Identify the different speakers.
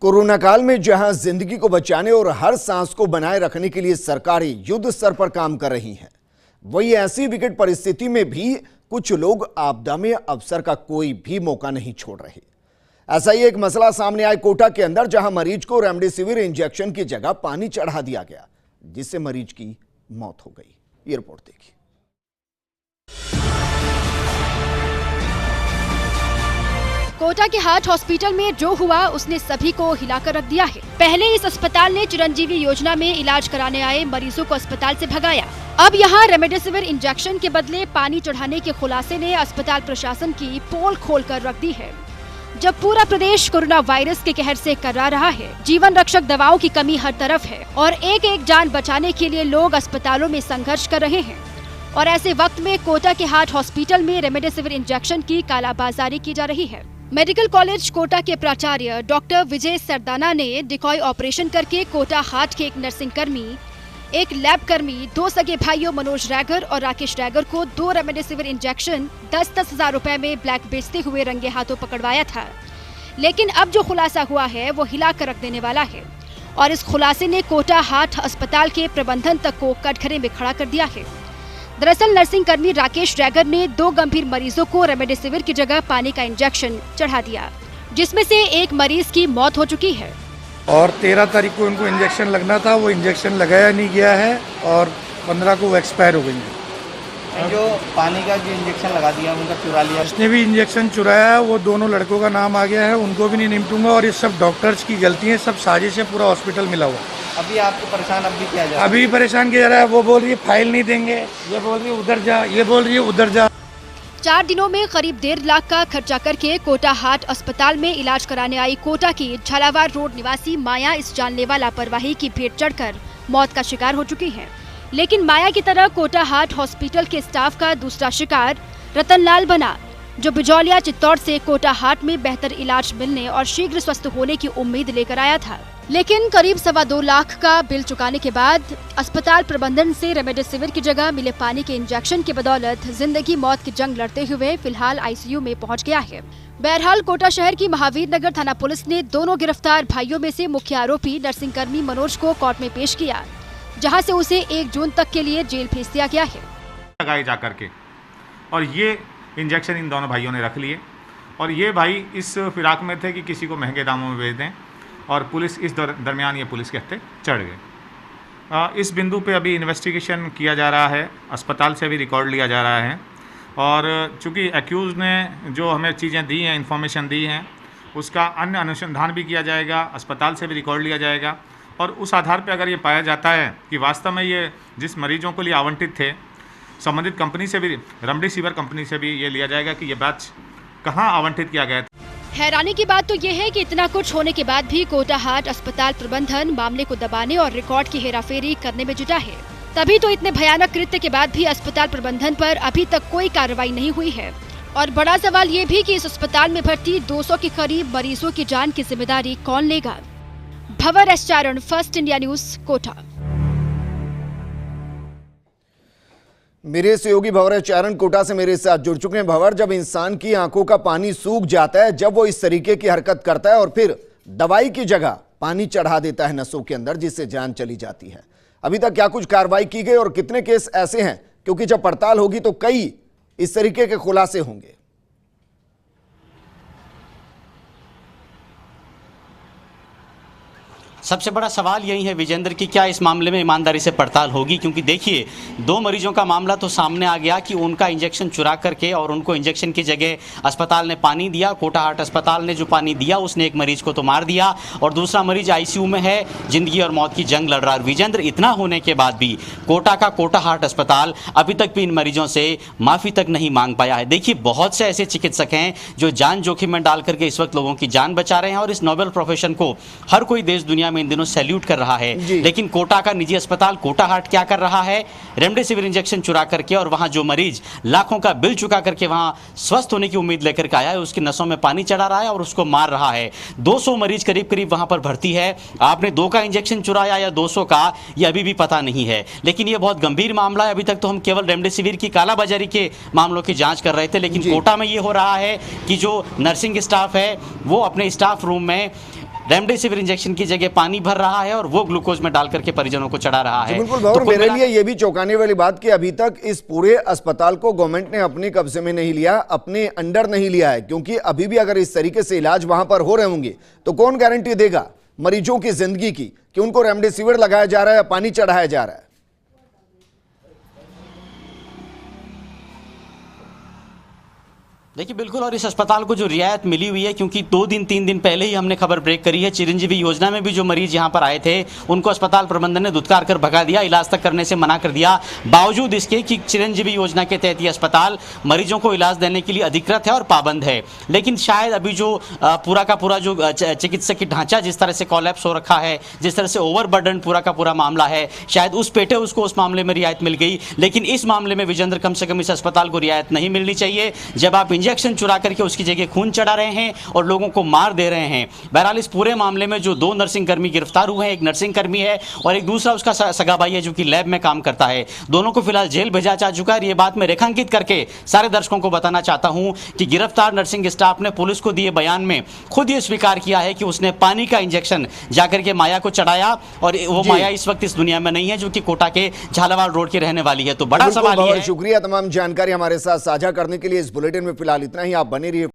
Speaker 1: Corona काल में जहां जिंदगी को बचाने और हर सांस को बनाए रखने के लिए सरकारें युद्ध स्तर पर काम कर रही हैं, वही ऐसी विकट परिस्थिति में भी कुछ लोग आपदा में अवसर का कोई भी मौका नहीं छोड़ रहे। ऐसा ही एक मसला सामने आया कोटा के अंदर, जहां मरीज को रेमडेसिविर इंजेक्शन की जगह पानी चढ़ा दिया गया, जिससे मरीज की मौत हो गई। ये रिपोर्ट देखिए।
Speaker 2: कोटा के हार्ट हॉस्पिटल में जो हुआ उसने सभी को हिलाकर रख दिया है। पहले इस अस्पताल ने चिरंजीवी योजना में इलाज कराने आए मरीजों को अस्पताल से भगाया। अब यहां रेमडेसिविर इंजेक्शन के बदले पानी चढ़ाने के खुलासे ने अस्पताल प्रशासन की पोल खोलकर रख दी है। जब पूरा प्रदेश कोरोना वायरस के कहर से कर्रा रहा है, जीवन रक्षक दवाओं की कमी हर तरफ है और एक एक जान बचाने के लिए लोग अस्पतालों में संघर्ष कर रहे हैं। और ऐसे वक्त में कोटा के हार्ट हॉस्पिटल में रेमडेसिविर इंजेक्शन की कालाबाजारी की जा रही है। मेडिकल कॉलेज कोटा के प्राचार्य डॉक्टर विजय सरदाना ने डिकॉय ऑपरेशन करके कोटा हार्ट के एक नर्सिंग कर्मी, एक लैब कर्मी, दो सगे भाइयों मनोज रैगर और राकेश रैगर को 2 रेमडेसिविर इंजेक्शन 10-10 हजार रुपए में ब्लैक बेचते हुए रंगे हाथों पकड़वाया था। लेकिन अब जो खुलासा हुआ है वो हिला कर रख देने वाला है और इस खुलासे ने कोटा हार्ट अस्पताल के प्रबंधन तक को कटघरे में खड़ा कर दिया है। दरअसल नर्सिंग कर्मी राकेश रैगर ने 2 गंभीर मरीजों को रेमडेसिविर की जगह पानी का इंजेक्शन चढ़ा दिया, जिसमें से एक मरीज की मौत हो चुकी है
Speaker 3: और 13 तारीख को उनको इंजेक्शन लगना था, वो इंजेक्शन लगाया नहीं गया है और 15 को वो एक्सपायर हो गई है।
Speaker 4: जो पानी का जो इंजेक्शन लगा दिया उनका चुरा लिया,
Speaker 3: जिसने भी इंजेक्शन चुराया है वो दोनों लड़कों का नाम आ गया है, उनको भी नहीं निपटूंगा और ये सब डॉक्टर्स की गलती है, सब साजिश है, पूरा हॉस्पिटल मिला हुआ।
Speaker 4: अभी आपको परेशान अब भी किया जा रहा है?
Speaker 3: अभी परेशान किया जा रहा है। वो बोल रही है फाइल नहीं देंगे, ये बोल रही है उधर जा, ये बोल रही है उधर जा।
Speaker 2: 4 दिनों में करीब 1.5 लाख का खर्चा करके कोटा हार्ट अस्पताल में इलाज कराने आई कोटा की झालावाड़ रोड निवासी माया इस जानलेवा लापरवाही की भेंट चढ़कर मौत का शिकार हो चुकी है। लेकिन माया की तरह कोटा हार्ट हॉस्पिटल के स्टाफ का दूसरा शिकार रतनलाल बना, जो बिजौलिया चित्तौड़ से कोटा हार्ट में बेहतर इलाज मिलने और शीघ्र स्वस्थ होने की उम्मीद लेकर आया था। लेकिन करीब 2.25 लाख का बिल चुकाने के बाद अस्पताल प्रबंधन से रेमडेसिविर की जगह मिले पानी के इंजेक्शन की बदौलत जिंदगी मौत की जंग लड़ते हुए फिलहाल आईसीयू में पहुंच गया है। बहरहाल कोटा शहर की महावीर नगर थाना पुलिस ने दोनों गिरफ्तार भाइयों में से मुख्य आरोपी नर्सिंग कर्मी मनोज को कोर्ट में पेश किया, जहां से उसे 1 जून तक के लिए जेल भेज दिया गया है।
Speaker 5: लगाए जा करके और ये इंजेक्शन इन दोनों भाइयों ने रख लिए और ये भाई इस फिराक में थे कि किसी को महंगे दामों में बेच दें और पुलिस इस दरमियान ये पुलिस के हत्थे चढ़ गए। इस बिंदु पे अभी इन्वेस्टिगेशन किया जा रहा है, अस्पताल से भी रिकॉर्ड लिया जा रहा है और चूँकि एक्यूज़ ने जो हमें चीज़ें दी हैं, इन्फॉर्मेशन दी हैं, उसका अन्य अनुसंधान भी किया जाएगा, अस्पताल से भी रिकॉर्ड लिया जाएगा और उस आधार पे अगर ये पाया जाता है कि वास्तव में ये जिस मरीजों को लिए आवंटित थे, संबंधित कंपनी से भी, रेमडेसिविर कंपनी से भी ये लिया जाएगा कि ये बैच कहाँ आवंटित किया गया था।
Speaker 2: हैरानी की बात तो ये है कि इतना कुछ होने के बाद भी कोटा हार्ट अस्पताल प्रबंधन मामले को दबाने और रिकॉर्ड की हेराफेरी करने में जुटा है। तभी तो इतने भयानक कृत्य के बाद भी अस्पताल प्रबंधन पर अभी तक कोई कार्रवाई नहीं हुई है। और बड़ा सवाल ये भी कि इस अस्पताल में भर्ती 200 के करीब मरीजों की जान की जिम्मेदारी कौन लेगा। भंवर एस चारण, फर्स्ट इंडिया न्यूज, कोटा।
Speaker 1: मेरे सहयोगी भंवर चारण कोटा से मेरे साथ जुड़ चुके हैं। भंवर, जब इंसान की आंखों का पानी सूख जाता है, जब वो इस तरीके की हरकत करता है और फिर दवाई की जगह पानी चढ़ा देता है नसों के अंदर, जिससे जान चली जाती है, अभी तक क्या कुछ कार्रवाई की गई और कितने केस ऐसे हैं? क्योंकि जब पड़ताल होगी तो कई इस तरीके के खुलासे होंगे।
Speaker 6: सबसे बड़ा सवाल यही है विजेंद्र कि क्या इस मामले में ईमानदारी से पड़ताल होगी, क्योंकि देखिए 2 मरीजों का मामला तो सामने आ गया कि उनका इंजेक्शन चुरा करके और उनको इंजेक्शन की जगह अस्पताल ने पानी दिया। कोटा हार्ट अस्पताल ने जो पानी दिया उसने एक मरीज को तो मार दिया और दूसरा मरीज आईसीयू में है, जिंदगी और मौत की जंग लड़ रहा है। विजेंद्र, इतना होने के बाद भी कोटा का कोटा हार्ट अस्पताल अभी तक भी इन मरीजों से माफ़ी तक नहीं मांग पाया है। देखिए बहुत से ऐसे चिकित्सक हैं जो जान जोखिम में डाल करके इस वक्त लोगों की जान बचा रहे हैं और इस नोबेल प्रोफेशन को हर कोई देश दुनिया में इन दिनों सैल्यूट कर रहा है। लेकिन कोटा का निजी अस्पताल कोटा हार्ट क्या कर रहा है? रेमडेसिविर इंजेक्शन चुरा करके और वहां जो मरीज लाखों का बिल चुका करके वहां स्वस्थ होने की उम्मीद लेकर के आया है, उसकी नसों में पानी चढ़ा रहा है और उसको मार रहा है। 200 मरीज करीब करीब वहां पर भर्ती है। आपने 2 का इंजेक्शन चुराया या 200 का, यह अभी भी पता नहीं है, लेकिन यह बहुत गंभीर मामला है। अभी तक तो हम केवल रेमडेसिविर की कालाबाजारी के मामलों की जांच कर रहे थे, लेकिन कोटा में यह हो रहा है कि जो नर्सिंग स्टाफ है वो अपने स्टाफ रूम में रेमडेसिविर इंजेक्शन की जगह पानी भर रहा है और वो ग्लूकोज में डाल करके परिजनों को चढ़ा रहा है।
Speaker 1: बिल्कुल
Speaker 6: तो
Speaker 1: भंवर,
Speaker 6: कुल
Speaker 1: मेरे
Speaker 6: मिला-
Speaker 1: लिए ये भी चौंकाने वाली बात कि अभी तक इस पूरे अस्पताल को गवर्नमेंट ने अपने कब्जे में नहीं लिया, अपने अंडर नहीं लिया है, क्योंकि अभी भी अगर इस तरीके से इलाज वहां पर हो रहे होंगे तो कौन गारंटी देगा मरीजों की जिंदगी की कि उनको रेमडेसिविर लगाया जा रहा है या पानी चढ़ाया जा रहा है।
Speaker 6: देखिए बिल्कुल, और इस अस्पताल को जो रियायत मिली हुई है, क्योंकि 2 दिन 3 दिन पहले ही हमने खबर ब्रेक करी है, चिरंजीवी योजना में भी जो मरीज यहां पर आए थे उनको अस्पताल प्रबंधन ने धुतकार कर भगा दिया, इलाज तक करने से मना कर दिया, बावजूद इसके कि चिरंजीवी योजना के तहत ये अस्पताल मरीजों को इलाज देने के लिए अधिकृत है और पाबंद है। लेकिन शायद अभी जो पूरा का पूरा जो चिकित्सकीय ढांचा जिस तरह से कोलैप्स हो रखा है, जिस तरह से ओवरबर्डन पूरा का पूरा मामला है, शायद उस पेटे उसको उस मामले में रियायत मिल गई। लेकिन इस मामले में विजेंद्र कम से कम इस अस्पताल को रियायत नहीं मिलनी चाहिए, जब आप इंजेक्शन चुरा करके उसकी जगह खून चढ़ा रहे हैं और लोगों को मार दे रहे हैं। बहरहाल इस पूरे मामले में जो 2 नर्सिंग कर्मी गिरफ्तार हुए हैं, एक नर्सिंग कर्मी है और एक दूसरा उसका सगा भाई है जो कि लैब में काम करता है, दोनों को फिलहाल जेल भेजा जा चुका है। ये बात मैं रेखांकित करके सारे दर्शकों को बताना चाहता हूं कि गिरफ्तार नर्सिंग स्टाफ ने पुलिस को दिए बयान में खुद ये स्वीकार किया है कि उसने पानी का इंजेक्शन जाकर के माया को चढ़ाया और वो माया इस वक्त इस दुनिया में नहीं है, जो कि कोटा के झालावाड़ रोड की रहने वाली है। तो बड़ा
Speaker 1: बिल्कुल
Speaker 6: सवाल ये
Speaker 1: भंवर,
Speaker 6: है।
Speaker 1: शुक्रिया तमाम जानकारी हमारे साथ साझा करने के लिए। इस बुलेटिन में फिलहाल इतना ही। आप बने रहिए